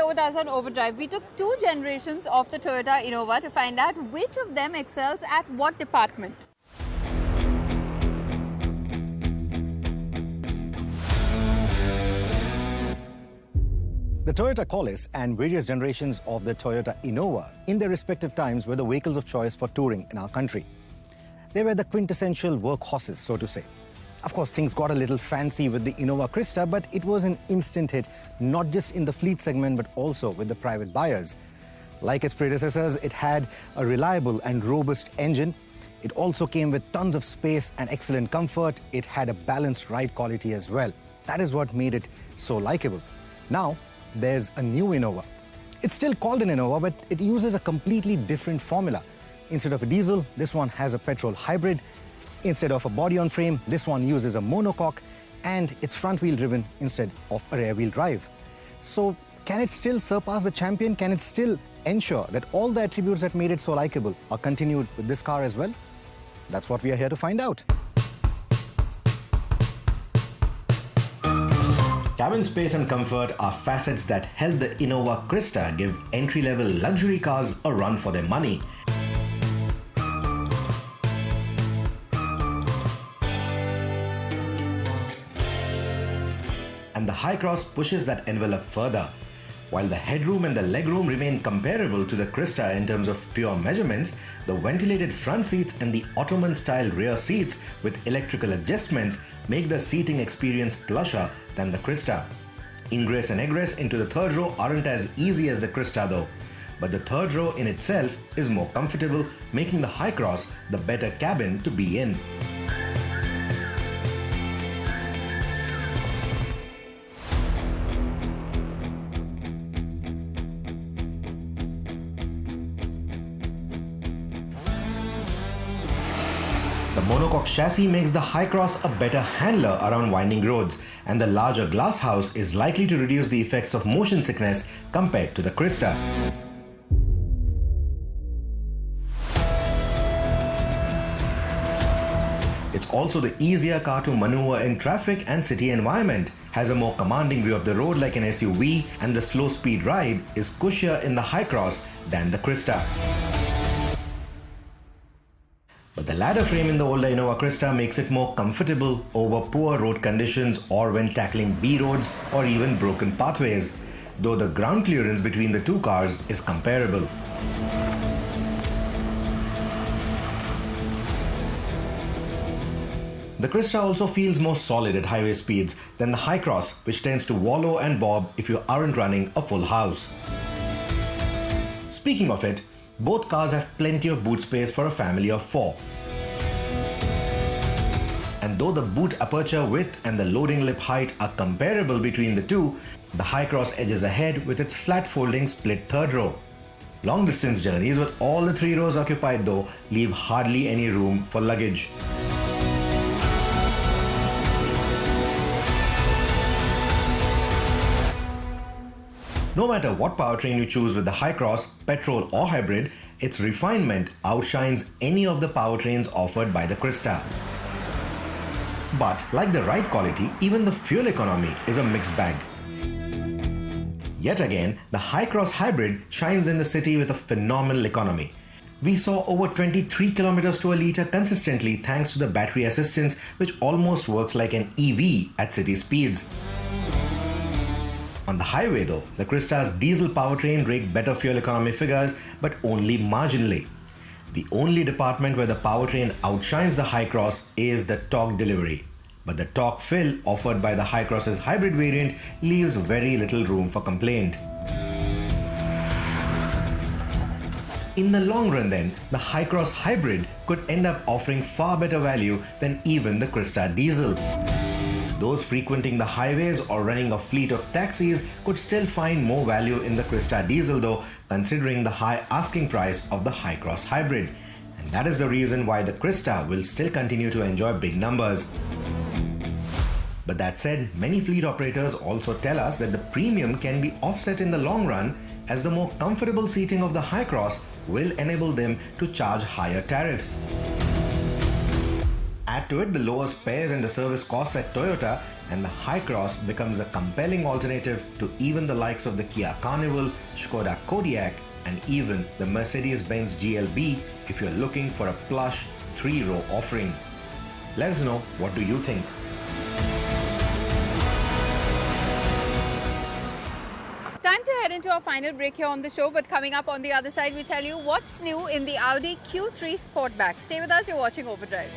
share with us on Overdrive. We took 2 generations of the Toyota Innova to find out which of them excels at what department. The Toyota Crysta and various generations of the Toyota Innova in their respective times were the vehicles of choice for touring in our country. They were the quintessential workhorses, so to say. Of course, things got a little fancy with the Innova Crysta, but it was an instant hit, not just in the fleet segment, but also with the private buyers. Like its predecessors, it had a reliable and robust engine. It also came with tons of space and excellent comfort. It had a balanced ride quality as well. That is what made it so likable. Now, there's a new Innova. It's still called an Innova, but it uses a completely different formula. Instead of a diesel, this one has a petrol hybrid. Instead of a body-on-frame, this one uses a monocoque, and it's front-wheel driven instead of a rear-wheel drive. So, can it still surpass the champion? Can it still ensure that all the attributes that made it so likable are continued with this car as well? That's what we are here to find out. Cabin space and comfort are facets that help the Innova Crysta give entry-level luxury cars a run for their money. And the Hycross pushes that envelope further. While the headroom and the legroom remain comparable to the Crysta in terms of pure measurements, the ventilated front seats and the Ottoman-style rear seats with electrical adjustments make the seating experience plusher than the Crysta. Ingress and egress into the third row aren't as easy as the Crysta though, but the third row in itself is more comfortable, making the Hycross the better cabin to be in. The monocoque chassis makes the Hycross a better handler around winding roads, and the larger glass house is likely to reduce the effects of motion sickness compared to the Crysta. It's also the easier car to maneuver in traffic and city environment, has a more commanding view of the road like an SUV, and the slow speed ride is cushier in the Hycross than the Crysta. But the ladder frame in the older Innova Crysta makes it more comfortable over poor road conditions or when tackling B roads or even broken pathways, though the ground clearance between the two cars is comparable. The Crysta also feels more solid at highway speeds than the Hycross, which tends to wallow and bob if you aren't running a full house. Speaking of it, both cars have plenty of boot space for a family of 4. And though the boot aperture width and the loading lip height are comparable between the two, the Hycross edges ahead with its flat folding split third row. Long distance journeys with all the 3 rows occupied though leave hardly any room for luggage. No matter what powertrain you choose with the Hycross, petrol or hybrid, its refinement outshines any of the powertrains offered by the Crysta. But like the ride quality, even the fuel economy is a mixed bag. Yet again, the Hycross hybrid shines in the city with a phenomenal economy. We saw over 23 km to a litre consistently thanks to the battery assistance, which almost works like an EV at city speeds. On the highway though, the Crysta's diesel powertrain raked better fuel economy figures, but only marginally. The only department where the powertrain outshines the Hycross is the torque delivery. But the torque fill offered by the Hycross's hybrid variant leaves very little room for complaint. In the long run then, the Hycross hybrid could end up offering far better value than even the Crysta diesel. Those frequenting the highways or running a fleet of taxis could still find more value in the Crysta diesel though, considering the high asking price of the Hycross hybrid. And that is the reason why the Crysta will still continue to enjoy big numbers. But that said, many fleet operators also tell us that the premium can be offset in the long run, as the more comfortable seating of the Hycross will enable them to charge higher tariffs. Add to it the lower spares and the service costs at Toyota, and the Hycross becomes a compelling alternative to even the likes of the Kia Carnival, Skoda Kodiaq, and even the Mercedes-Benz GLB if you're looking for a plush 3-row offering. Let us know, what do you think? Time to head into our final break here on the show, but coming up on the other side, we tell you what's new in the Audi Q3 Sportback. Stay with us, you're watching Overdrive.